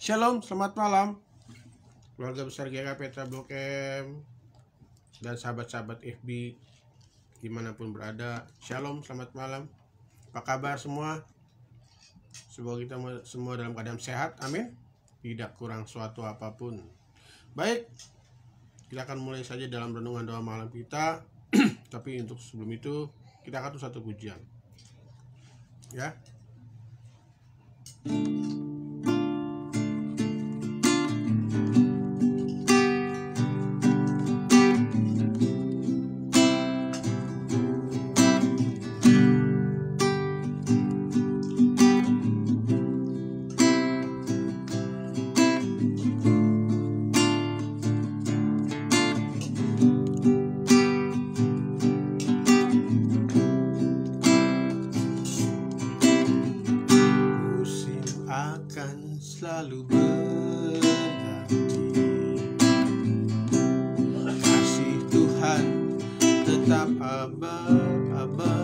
Shalom, selamat malam keluarga besar GK Petra Blok M dan sahabat-sahabat FB dimanapun berada. Shalom, selamat malam. Apa kabar semua? Semoga kita semua dalam keadaan sehat, amin. Tidak kurang suatu apapun. Baik, kita akan mulai saja dalam renungan doa malam kita. Tapi untuk sebelum itu kita akan satu pujian, ya. Selalu berganti, kasih Tuhan tetap abadi,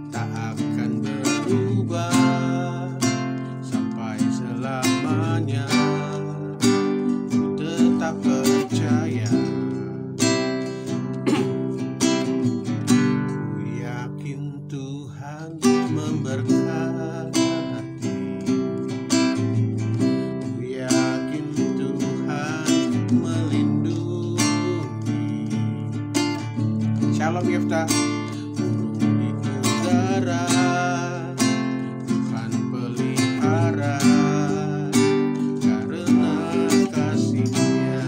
tak akan berubah sampai selamanya. Ku tetap percaya, ku yakin Tuhan memberkati, ku yakin Tuhan melindungi. Shalom Yefta. Burung di udara Tuhan pelihara karena kasih-Nya.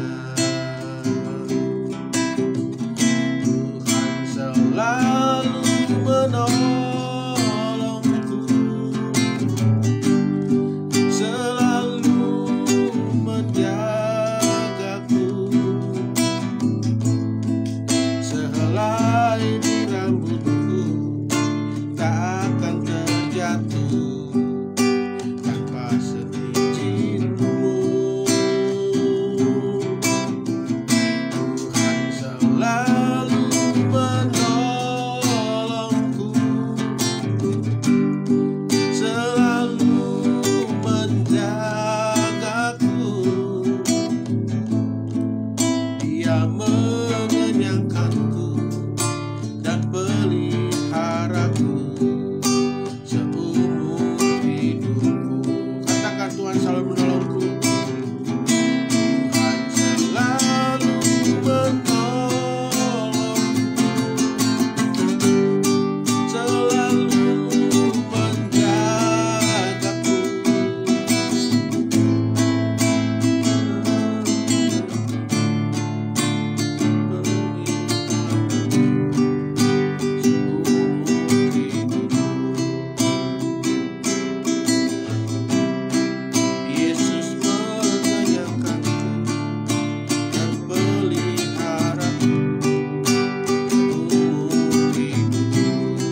Tuhan selalu menolong, selalu menjagaku, sehelai rambutku tak akan terjatuh tanpa seizin-Mu. Tuhan selalu menolongku, selalu menjagaku. Dia mengenyangkanku dan peliharaku seumur hidupku. Katakan, Tuhan selalu menolongku. Tuhan selalu menolongku, selalu menjagaku. Yesus mengenyangkanku dan peliharaku seumur hidupku.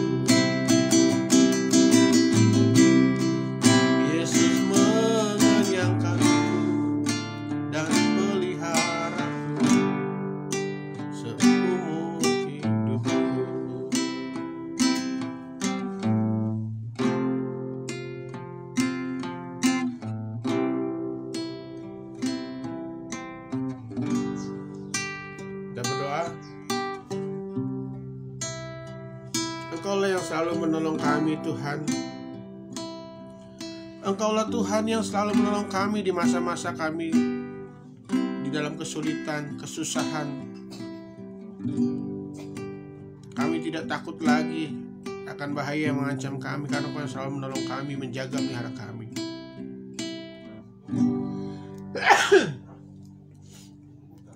Yesus mengenyangkanku dan peliharaku seumur hidupku. Kita berdoa. Engkaulah yang selalu menolong kami, Tuhan. Engkaulah Tuhan yang selalu menolong kami di masa-masa kami di dalam kesulitan, kesusahan. Kami tidak takut lagi akan bahaya yang mengancam kami, karena Engkau yang selalu menolong kami, menjaga melihara kami.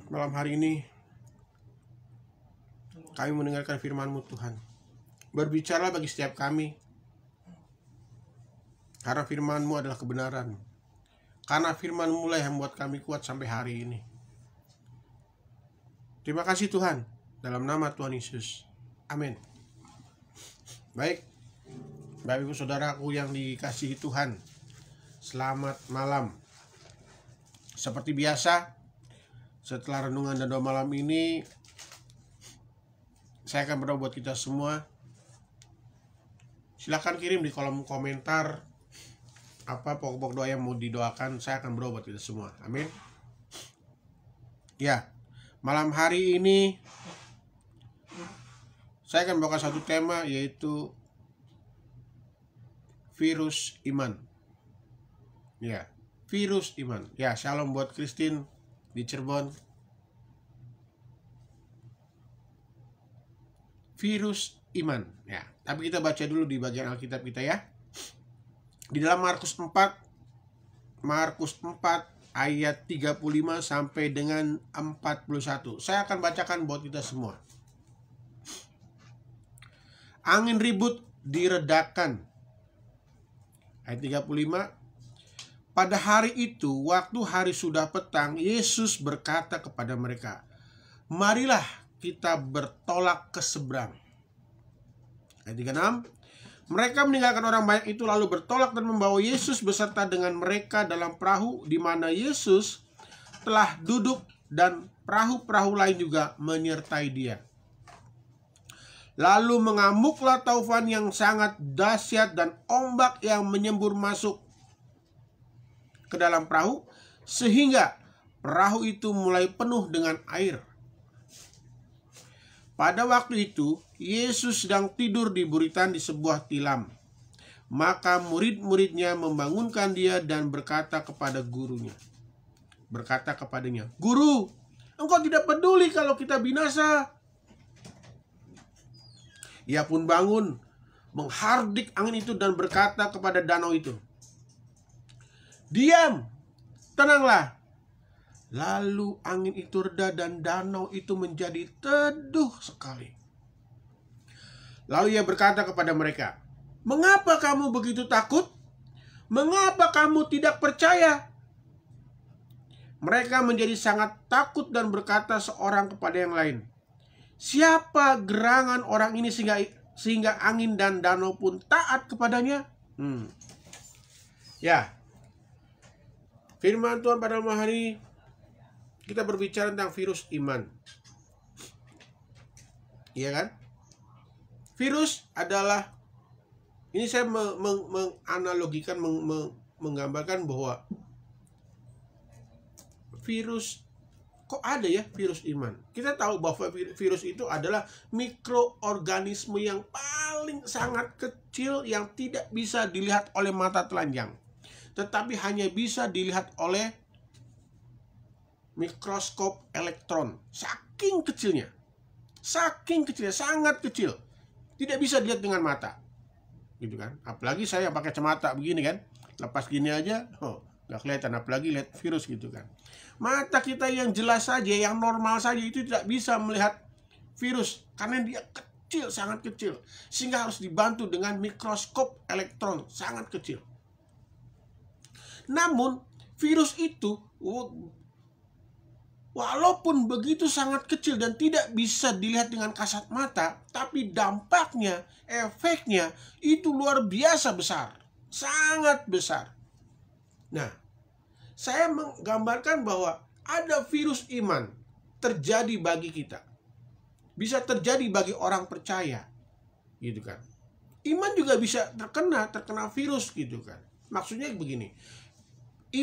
Malam hari ini kami mendengarkan firman-Mu, Tuhan. Berbicara bagi setiap kami, karena firman-Mu adalah kebenaran. Karena firman-Mu lah yang membuat kami kuat sampai hari ini. Terima kasih Tuhan, dalam nama Tuhan Yesus, amin. Baik, Bapak Ibu Saudaraku yang dikasihi Tuhan, selamat malam. Seperti biasa, setelah renungan dan doa malam ini, saya akan berdoa buat kita semua. Silahkan kirim di kolom komentar apa pokok-pokok doa yang mau didoakan. Saya akan berdoa buat kita semua. Amin. Ya, malam hari ini saya akan bawa satu tema, yaitu virus iman. Ya, virus iman. Ya, shalom buat Christine di Cirebon. Virus iman. Ya, tapi kita baca dulu di bagian Alkitab kita ya. Di dalam Markus 4 ayat 35 sampai dengan 41. Saya akan bacakan buat kita semua. Angin ribut diredakan. Ayat 35. Pada hari itu, waktu hari sudah petang, Yesus berkata kepada mereka, "Marilah kita bertolak ke seberang." Ayat 36. Mereka meninggalkan orang banyak itu lalu bertolak dan membawa Yesus beserta dengan mereka dalam perahu di mana Yesus telah duduk, dan perahu-perahu lain juga menyertai dia. Lalu mengamuklah taufan yang sangat dahsyat dan ombak yang menyembur masuk ke dalam perahu sehingga perahu itu mulai penuh dengan air. Pada waktu itu, Yesus sedang tidur di buritan di sebuah tilam. Maka murid-muridnya membangunkan dia dan berkata kepadanya, "Guru, engkau tidak peduli kalau kita binasa?" Ia pun bangun, menghardik angin itu dan berkata kepada danau itu, "Diam, tenanglah." Lalu angin itu reda dan danau itu menjadi teduh sekali. Lalu ia berkata kepada mereka, "Mengapa kamu begitu takut? Mengapa kamu tidak percaya?" Mereka menjadi sangat takut dan berkata seorang kepada yang lain, "Siapa gerangan orang ini sehingga angin dan danau pun taat kepadanya?" Ya, firman Tuhan pada malam hari kita berbicara tentang virus iman. Iya kan? Virus adalah, ini saya menganalogikan, menggambarkan bahwa virus, kok ada ya virus iman? Kita tahu bahwa virus itu adalah mikroorganisme yang paling sangat kecil yang tidak bisa dilihat oleh mata telanjang, tetapi hanya bisa dilihat oleh mikroskop elektron. Saking kecilnya, sangat kecil, tidak bisa dilihat dengan mata, gitu kan? Apalagi saya pakai kacamata begini kan, lepas gini aja, nggak kelihatan, apalagi lihat virus gitu kan. Mata kita yang jelas saja, yang normal saja itu tidak bisa melihat virus karena dia kecil, sangat kecil, sehingga harus dibantu dengan mikroskop elektron sangat kecil. Namun virus itu walaupun begitu sangat kecil dan tidak bisa dilihat dengan kasat mata, tapi dampaknya, efeknya itu luar biasa besar, sangat besar. Nah, saya menggambarkan bahwa ada virus iman terjadi bagi kita, bisa terjadi bagi orang percaya, gitu kan. Iman juga bisa terkena virus, gitu kan. Maksudnya begini,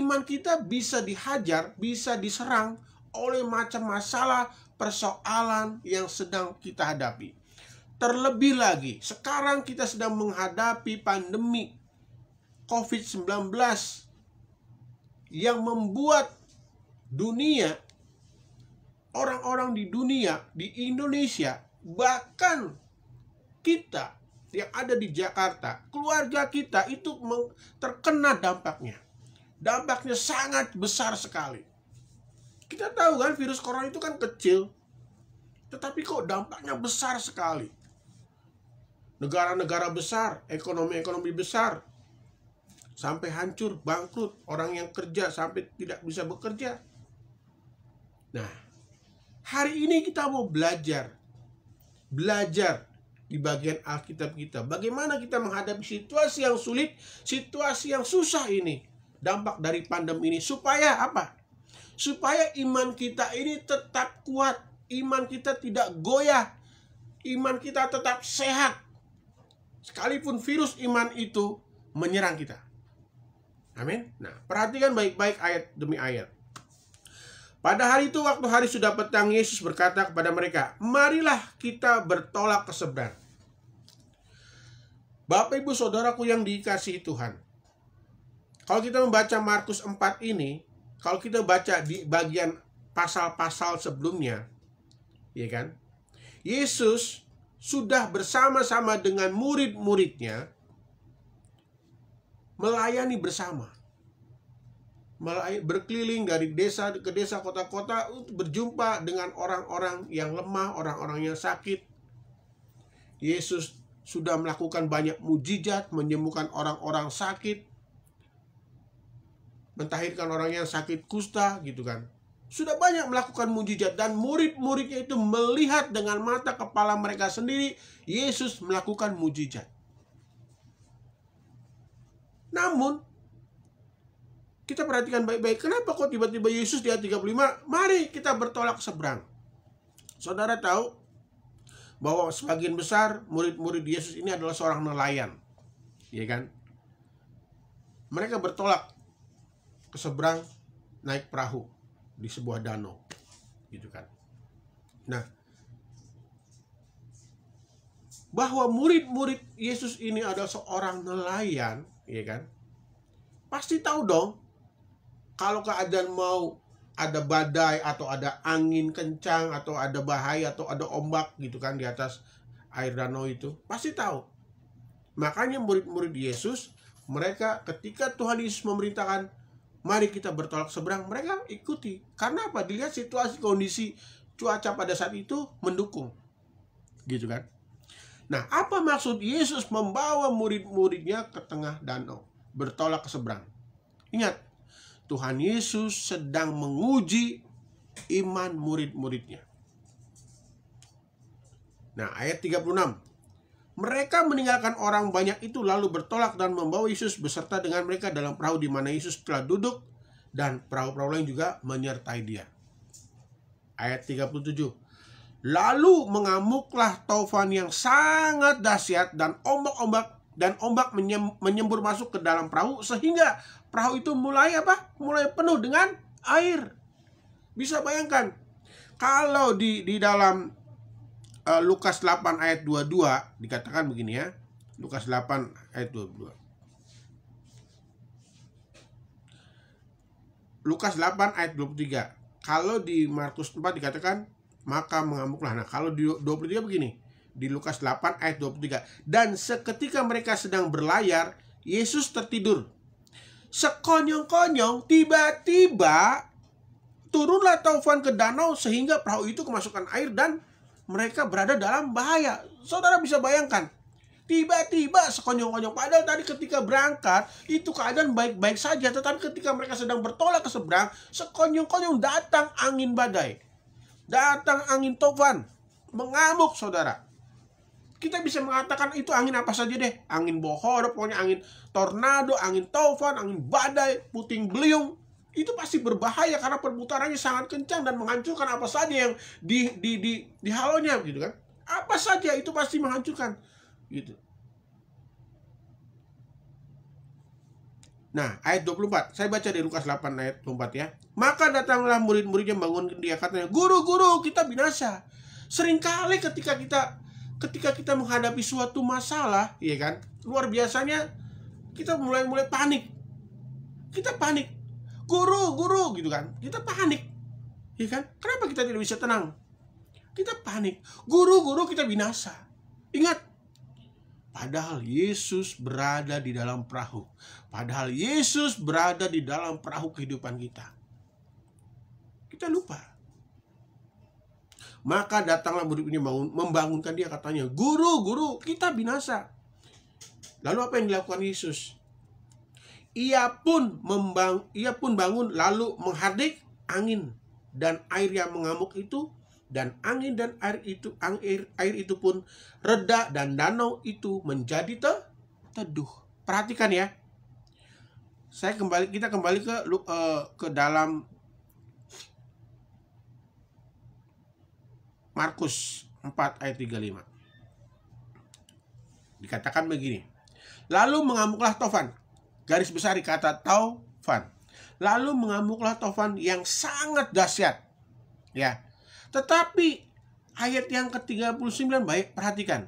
iman kita bisa dihajar, bisa diserang oleh macam masalah, persoalan yang sedang kita hadapi. Terlebih lagi, sekarang kita sedang menghadapi pandemi COVID-19 yang membuat dunia, orang-orang di dunia, di Indonesia, bahkan kita yang ada di Jakarta, keluarga kita itu terkena dampaknya. Dampaknya sangat besar sekali. Kita tahu kan virus corona itu kan kecil, tetapi kok dampaknya besar sekali. Negara-negara besar, ekonomi besar, sampai hancur, bangkrut. Orang yang kerja sampai tidak bisa bekerja. Nah, hari ini kita mau belajar di bagian Alkitab kita, bagaimana kita menghadapi situasi yang sulit, situasi yang susah ini, dampak dari pandemi ini, supaya apa? Supaya iman kita ini tetap kuat, iman kita tidak goyah, iman kita tetap sehat. Sekalipun virus iman itu menyerang kita. Amin. Nah, perhatikan baik-baik ayat demi ayat. Pada hari itu, waktu hari sudah petang, Yesus berkata kepada mereka, marilah kita bertolak ke seberang. Bapak, Ibu, Saudaraku yang dikasihi Tuhan. Kalau kita membaca Markus 4 ini, kalau kita baca di bagian pasal-pasal sebelumnya, ya kan? Yesus sudah bersama-sama dengan murid-muridnya melayani bersama. Berkeliling dari desa ke desa, kota-kota untuk berjumpa dengan orang-orang yang lemah, orang-orang yang sakit. Yesus sudah melakukan banyak mujizat, menyembuhkan orang-orang sakit, mentahirkan orang yang sakit kusta, gitu kan. Sudah banyak melakukan mujizat, dan murid-muridnya itu melihat dengan mata kepala mereka sendiri Yesus melakukan mujizat. Namun kita perhatikan baik-baik, kenapa kok tiba-tiba Yesus di ayat 35, mari kita bertolak ke seberang. Saudara tahu bahwa sebagian besar murid-murid Yesus ini adalah seorang nelayan, ya kan? Mereka bertolak ke seberang naik perahu di sebuah danau, gitu kan. Nah, bahwa murid-murid Yesus ini adalah seorang nelayan, ya kan? Pasti tahu dong, kalau keadaan mau ada badai atau ada angin kencang atau ada bahaya atau ada ombak, gitu kan, di atas air danau itu, pasti tahu. Makanya murid-murid Yesus, mereka ketika Tuhan Yesus memerintahkan mari kita bertolak seberang, mereka ikuti. Karena apa? Dilihat situasi kondisi cuaca pada saat itu mendukung, gitu kan. Nah, apa maksud Yesus membawa murid-muridnya ke tengah danau, bertolak ke seberang? Ingat, Tuhan Yesus sedang menguji iman murid-muridnya. Nah, ayat 36. Mereka meninggalkan orang banyak itu lalu bertolak dan membawa Yesus beserta dengan mereka dalam perahu di mana Yesus telah duduk, dan perahu-perahu lain juga menyertai dia. Ayat 37. Lalu mengamuklah taufan yang sangat dahsyat dan ombak menyembur masuk ke dalam perahu sehingga perahu itu mulai apa? Mulai penuh dengan air. Bisa bayangkan kalau di dalam Lukas 8 ayat 22 dikatakan begini ya. Lukas 8 ayat 22. Lukas 8 ayat 23. Kalau di Markus 4 dikatakan maka mengamuklah. Nah, kalau di 23 begini. Di Lukas 8 ayat 23. Dan seketika mereka sedang berlayar, Yesus tertidur. Sekonyong-konyong tiba-tiba turunlah taufan ke danau sehingga perahu itu kemasukan air dan mereka berada dalam bahaya. Saudara bisa bayangkan, tiba-tiba sekonyong-konyong. Padahal tadi ketika berangkat itu keadaan baik-baik saja, tetapi ketika mereka sedang bertolak ke seberang, sekonyong-konyong datang angin badai, datang angin taufan, mengamuk, saudara. Kita bisa mengatakan itu angin apa saja deh, angin bohor, pokoknya angin tornado, angin taufan, angin badai, puting beliung. Itu pasti berbahaya karena perputarannya sangat kencang dan menghancurkan apa saja yang dihalaunya, gitu kan. Apa saja itu pasti menghancurkan, gitu. Nah, ayat 24. Saya baca di Lukas 8 ayat 24 ya. Maka datanglah murid-muridnya bangun dia, katanya, "Guru, kita binasa." Seringkali ketika kita menghadapi suatu masalah, ya kan, luar biasanya kita mulai panik. Kita panik. Guru, gitu kan. Kita panik. Ya kan? Kenapa kita tidak bisa tenang? Kita panik. Guru, kita binasa. Ingat, padahal Yesus berada di dalam perahu. Padahal Yesus berada di dalam perahu kehidupan kita. Kita lupa. Maka datanglah murid ini membangunkan dia, katanya, Guru, kita binasa. Lalu apa yang dilakukan Yesus? Ia pun bangun lalu menghardik angin dan air yang mengamuk itu, dan angin dan air itu pun reda dan danau itu menjadi teduh. Perhatikan ya. Kita kembali ke dalam Markus 4 ayat 35. Dikatakan begini. Lalu mengamuklah Tovan. Garis besar kata Taufan. Lalu mengamuklah Tovan yang sangat dahsyat. Ya. Tetapi ayat yang ke-39 baik perhatikan.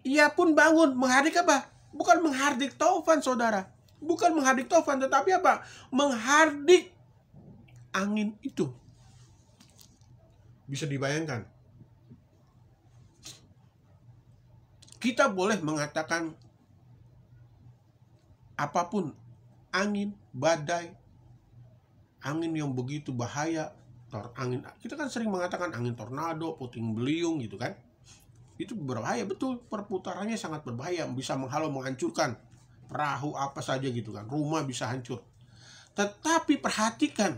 Ia pun bangun menghardik apa? Bukan menghardik Taufan, saudara. Bukan menghardik Taufan, tetapi apa? Menghardik angin itu. Bisa dibayangkan. Kita boleh mengatakan apapun, angin, badai, angin yang begitu bahaya, angin, kita kan sering mengatakan angin tornado, puting beliung gitu kan. Itu berbahaya, betul, perputarannya sangat berbahaya, bisa menghalau, menghancurkan perahu apa saja gitu kan, rumah bisa hancur. Tetapi perhatikan,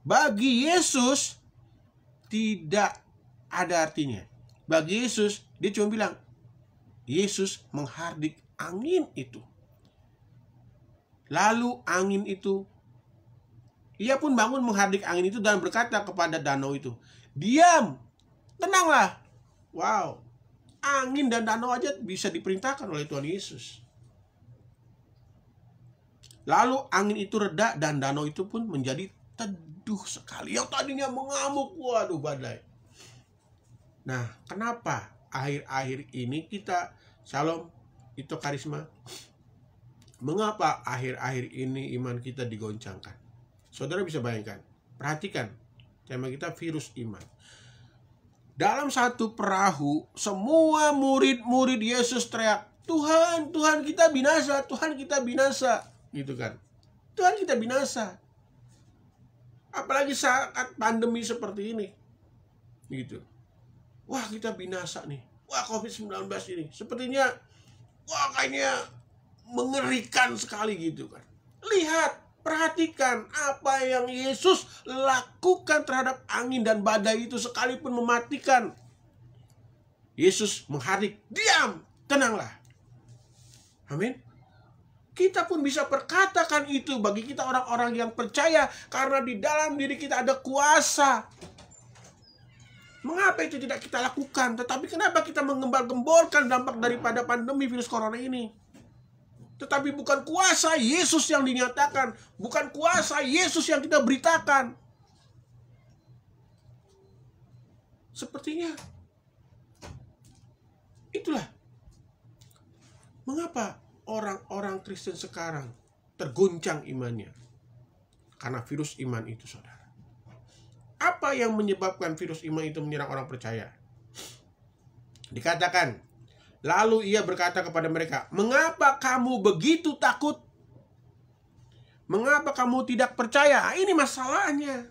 bagi Yesus tidak ada artinya. Bagi Yesus, dia cuma bilang, Yesus menghardik angin itu. Lalu angin itu, ia pun bangun menghardik angin itu dan berkata kepada danau itu, diam, tenanglah. Wow, angin dan danau aja bisa diperintahkan oleh Tuhan Yesus. Lalu angin itu reda dan danau itu pun menjadi teduh sekali. Yang tadinya mengamuk, waduh, badai. Nah, kenapa akhir-akhir ini kita, Shalom, itu karisma, mengapa akhir-akhir ini iman kita digoncangkan? Saudara bisa bayangkan, perhatikan, tema kita virus iman. Dalam satu perahu, semua murid-murid Yesus teriak, Tuhan, Tuhan kita binasa, Tuhan kita binasa, gitu kan? Tuhan kita binasa. Apalagi saat pandemi seperti ini, gitu. Wah, kita binasa nih. Wah, COVID-19 ini sepertinya, wah, kayaknya mengerikan sekali gitu kan. Lihat, perhatikan apa yang Yesus lakukan terhadap angin dan badai itu sekalipun mematikan. Yesus menghardik, diam, tenanglah. Amin. Kita pun bisa perkatakan itu bagi kita orang-orang yang percaya, karena di dalam diri kita ada kuasa. Mengapa itu tidak kita lakukan? Tetapi kenapa kita menggembar-gemborkan dampak daripada pandemi virus corona ini? Tetapi bukan kuasa Yesus yang dinyatakan, bukan kuasa Yesus yang kita beritakan. Sepertinya itulah mengapa orang-orang Kristen sekarang terguncang imannya. Karena virus iman itu, saudara. Apa yang menyebabkan virus iman itu menyerang orang percaya? Dikatakan, lalu ia berkata kepada mereka, mengapa kamu begitu takut? Mengapa kamu tidak percaya? Ini masalahnya.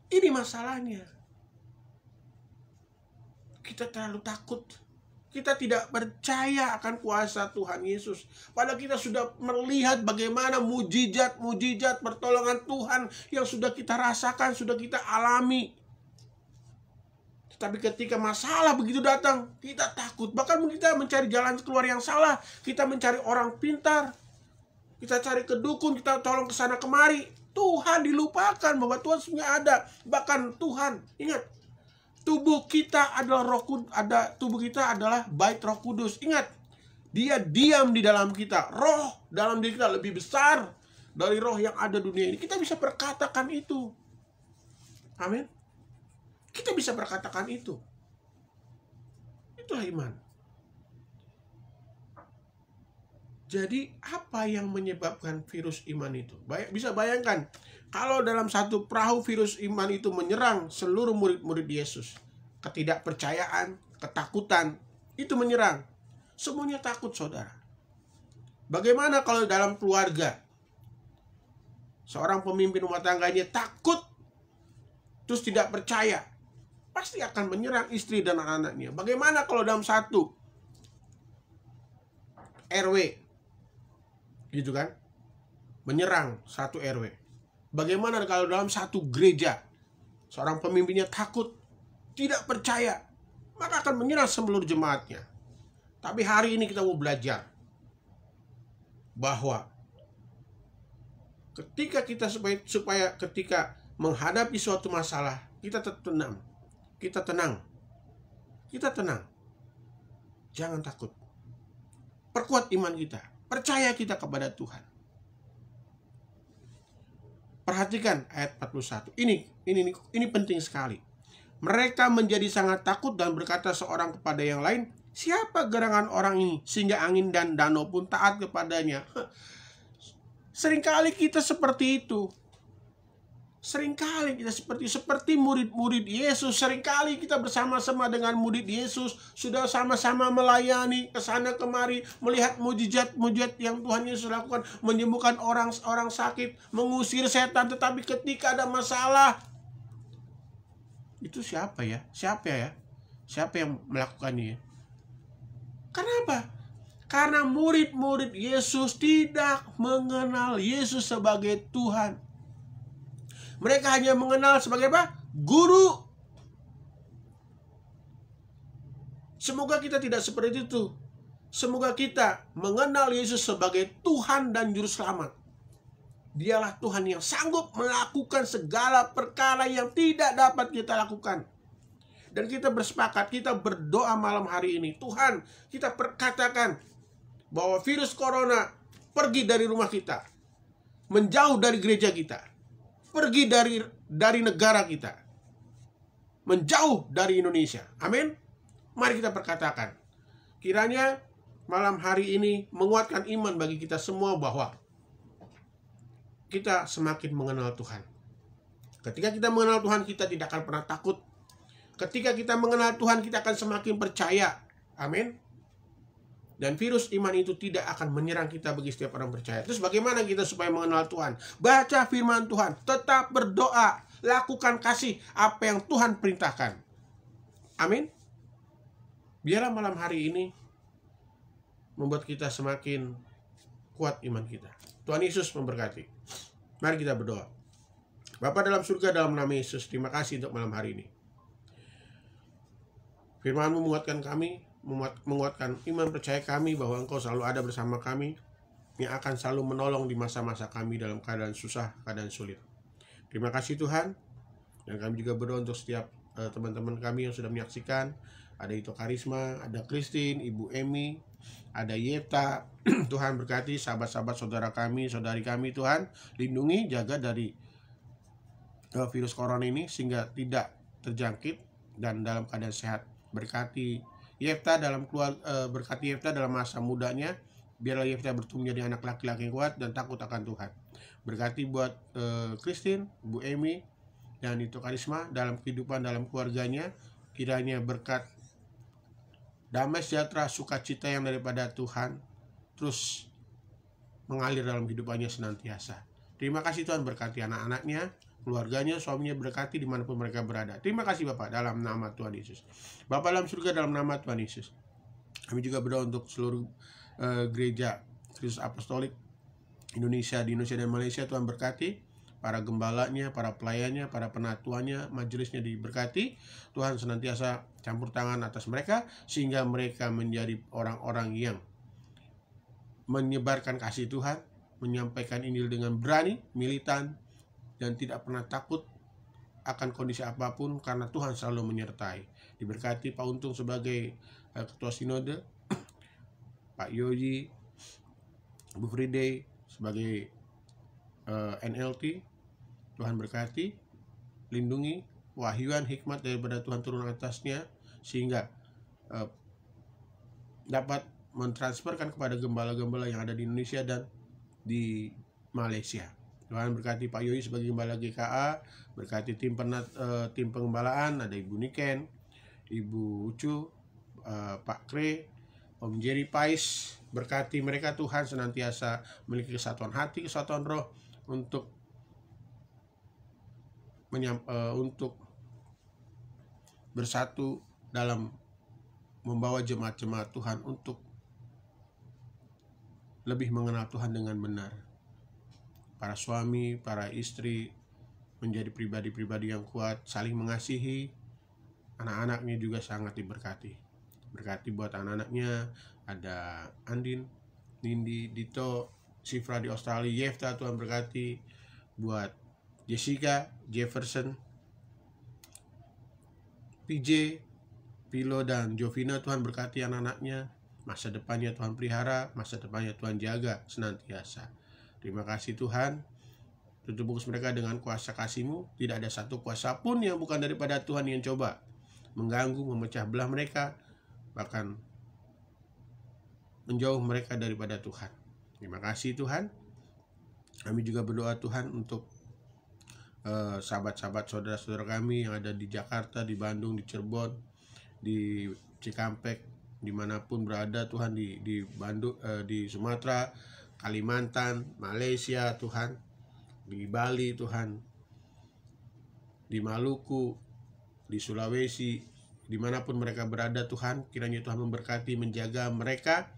Ini masalahnya. Kita terlalu takut. Kita tidak percaya akan kuasa Tuhan Yesus. Padahal kita sudah melihat bagaimana mujizat-mujizat pertolongan Tuhan yang sudah kita rasakan, sudah kita alami. Tapi ketika masalah begitu datang, kita takut. Bahkan kita mencari jalan keluar yang salah. Kita mencari orang pintar. Kita cari ke dukun, kita tolong ke sana kemari. Tuhan dilupakan bahwa Tuhan sebenarnya ada. Bahkan Tuhan, ingat, tubuh kita adalah tubuh kita adalah bait Roh Kudus. Ingat, Dia diam di dalam kita. Roh dalam diri kita lebih besar dari roh yang ada dunia ini. Kita bisa perkatakan itu. Amin. Kita bisa berkatakan itu. Itulah iman. Jadi apa yang menyebabkan virus iman itu? Bisa bayangkan, kalau dalam satu perahu virus iman itu menyerang seluruh murid-murid Yesus. Ketidakpercayaan, ketakutan, itu menyerang. Semuanya takut, saudara. Bagaimana kalau dalam keluarga? Seorang pemimpin rumah tangganya takut, terus tidak percaya. Pasti akan menyerang istri dan anak-anaknya. Bagaimana kalau dalam satu RW, gitu kan, menyerang satu RW? Bagaimana kalau dalam satu gereja, seorang pemimpinnya takut, tidak percaya, maka akan menyerang seluruh jemaatnya. Tapi hari ini kita mau belajar bahwa ketika kita supaya ketika menghadapi suatu masalah, kita tenang. Kita tenang. Jangan takut. Perkuat iman kita. Percaya kita kepada Tuhan. Perhatikan ayat 41. Ini penting sekali. Mereka menjadi sangat takut dan berkata seorang kepada yang lain, siapa gerangan orang ini sehingga angin dan danau pun taat kepadanya? Seringkali kita seperti itu. Seringkali kita seperti murid-murid Yesus. Seringkali kita bersama-sama dengan murid Yesus, sudah sama-sama melayani kesana kemari, melihat mujizat-mujizat yang Tuhan Yesus lakukan, menyembuhkan orang sakit, mengusir setan. Tetapi ketika ada masalah, itu siapa ya? Siapa yang melakukannya? Karena apa? Karena murid-murid Yesus tidak mengenal Yesus sebagai Tuhan. Mereka hanya mengenal sebagai apa? Guru. Semoga kita tidak seperti itu. Semoga kita mengenal Yesus sebagai Tuhan dan Juru Selamat. Dialah Tuhan yang sanggup melakukan segala perkara yang tidak dapat kita lakukan. Dan kita bersepakat, kita berdoa malam hari ini. Tuhan, kita perkatakan bahwa virus corona pergi dari rumah kita, menjauh dari gereja kita, pergi dari negara kita, menjauh dari Indonesia. Amin. Mari kita perkatakan. Kiranya malam hari ini menguatkan iman bagi kita semua bahwa kita semakin mengenal Tuhan. Ketika kita mengenal Tuhan, kita tidak akan pernah takut. Ketika kita mengenal Tuhan, kita akan semakin percaya. Amin. Dan virus iman itu tidak akan menyerang kita bagi setiap orang percaya. Terus bagaimana kita supaya mengenal Tuhan? Baca firman Tuhan, tetap berdoa, lakukan kasih apa yang Tuhan perintahkan. Amin. Biarlah malam hari ini membuat kita semakin kuat iman kita. Tuhan Yesus memberkati. Mari kita berdoa. Bapa dalam surga, dalam nama Yesus, terima kasih untuk malam hari ini. Firman-Mu menguatkan kami, menguatkan iman percaya kami bahwa Engkau selalu ada bersama kami, yang akan selalu menolong di masa-masa kami dalam keadaan susah, keadaan sulit. Terima kasih Tuhan. Dan kami juga berdoa untuk setiap teman-teman kami yang sudah menyaksikan. Ada Ito Karisma, ada Christine, Ibu Emi, ada Yeta. Tuhan berkati sahabat-sahabat saudara kami, saudari kami. Tuhan lindungi, jaga dari virus corona ini sehingga tidak terjangkit dan dalam keadaan sehat. Berkati Yefta berkati Yefta dalam masa mudanya. Biarlah Yefta bertumbuh menjadi anak laki-laki yang kuat dan takut akan Tuhan. Berkati buat Christine, Bu Emi, dan Ito Karisma dalam kehidupan, dalam keluarganya. Kiranya berkat damai sejahtera, sukacita yang daripada Tuhan terus mengalir dalam kehidupannya senantiasa. Terima kasih Tuhan, berkati anak-anaknya, keluarganya, suaminya, berkati dimanapun mereka berada. Terima kasih Bapak, dalam nama Tuhan Yesus. Bapak dalam surga, dalam nama Tuhan Yesus. Kami juga berdoa untuk seluruh gereja Kristus Apostolik Indonesia, di Indonesia dan Malaysia. Tuhan berkati para gembalanya, para pelayannya, para penatuannya, majelisnya diberkati. Tuhan senantiasa campur tangan atas mereka, sehingga mereka menjadi orang-orang yang menyebarkan kasih Tuhan, menyampaikan Injil dengan berani, militan, dan tidak pernah takut akan kondisi apapun, karena Tuhan selalu menyertai. Diberkati Pak Untung sebagai Ketua Sinode, Pak Yogi, Bu Friday sebagai NLT. Tuhan berkati, lindungi, wahyuan hikmat daripada Tuhan turun atasnya, sehingga dapat mentransferkan kepada gembala-gembala yang ada di Indonesia dan di Malaysia. Tuhan berkati Pak Yoi sebagai gembala GKA, berkati tim pengembalaan, ada Ibu Niken, Ibu Ucu, Pak Kre, Om Jerry Pais. Berkati mereka Tuhan, senantiasa memiliki kesatuan hati, kesatuan roh untuk bersatu dalam membawa jemaat-jemaat Tuhan untuk lebih mengenal Tuhan dengan benar. Para suami, para istri menjadi pribadi-pribadi yang kuat, saling mengasihi. Anak-anaknya juga sangat diberkati. Berkati buat anak-anaknya, ada Andin, Nindi, Dito, Sifra di Australia, Yefta. Tuhan berkati buat Jessica, Jefferson, PJ, Pilo dan Jovina, Tuhan berkati anak-anaknya, masa depannya Tuhan pelihara, masa depannya Tuhan jaga senantiasa. Terima kasih Tuhan, tutup bungkus mereka dengan kuasa kasih-Mu. Tidak ada satu kuasa pun yang bukan daripada Tuhan yang coba mengganggu, memecah belah mereka, bahkan menjauh mereka daripada Tuhan. Terima kasih Tuhan. Kami juga berdoa Tuhan untuk sahabat-sahabat saudara-saudara kami yang ada di Jakarta, di Bandung, di Cirebon, di Cikampek, dimanapun berada Tuhan, di Bandung, di Sumatera, Kalimantan, Malaysia Tuhan, di Bali Tuhan, di Maluku, di Sulawesi, dimanapun mereka berada Tuhan, kiranya Tuhan memberkati, menjaga mereka,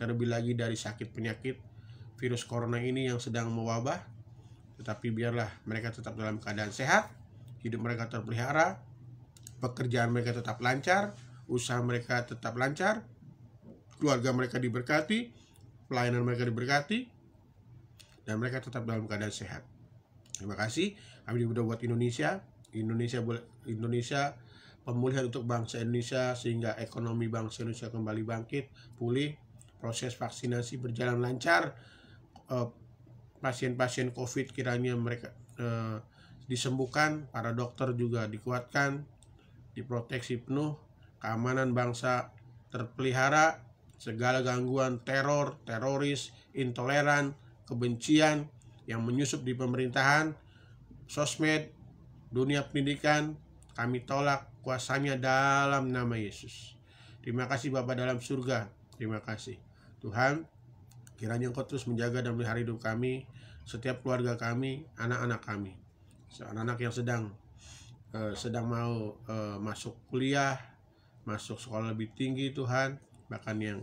terlebih lagi dari sakit penyakit virus corona ini yang sedang mewabah. Tetapi biarlah mereka tetap dalam keadaan sehat, hidup mereka terpelihara, pekerjaan mereka tetap lancar, usaha mereka tetap lancar, keluarga mereka diberkati, pelayanan mereka diberkati, dan mereka tetap dalam keadaan sehat. Terima kasih. Kami juga buat Indonesia pemulihan untuk bangsa Indonesia, sehingga ekonomi bangsa Indonesia kembali bangkit, pulih, proses vaksinasi berjalan lancar, pasien-pasien COVID kiranya mereka disembuhkan, para dokter juga dikuatkan, diproteksi penuh, keamanan bangsa terpelihara, segala gangguan teror, teroris, intoleran, kebencian yang menyusup di pemerintahan, sosmed, dunia pendidikan, kami tolak kuasanya dalam nama Yesus. Terima kasih Bapa dalam surga, terima kasih Tuhan, kiranya Engkau terus menjaga dan melihara hidup kami, setiap keluarga kami, anak-anak kami, anak-anak yang sedang mau masuk kuliah, masuk sekolah lebih tinggi Tuhan, bahkan yang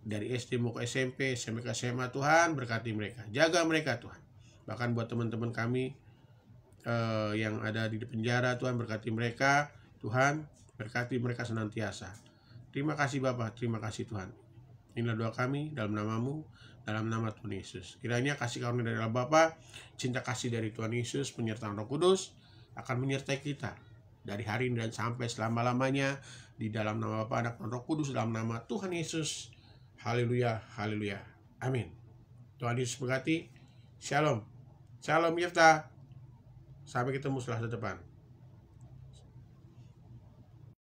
dari SD mau ke SMP, SMP ke SMA, Tuhan berkati mereka, jaga mereka Tuhan. Bahkan buat teman-teman kami yang ada di penjara, Tuhan berkati mereka, Tuhan berkati mereka senantiasa. Terima kasih Bapa, terima kasih Tuhan. Inilah doa kami dalam nama-Mu, dalam nama Tuhan Yesus. Kiranya kasih karunia dari Allah Bapa, cinta kasih dari Tuhan Yesus, penyertaan Roh Kudus akan menyertai kita dari hari ini dan sampai selama-lamanya, di dalam nama Bapa, Anak, dan Roh Kudus, dalam nama Tuhan Yesus. Haleluya, haleluya, amin. Tuhan Yesus berkati. Shalom, shalom Yefta. Sampai ketemu setelah depan.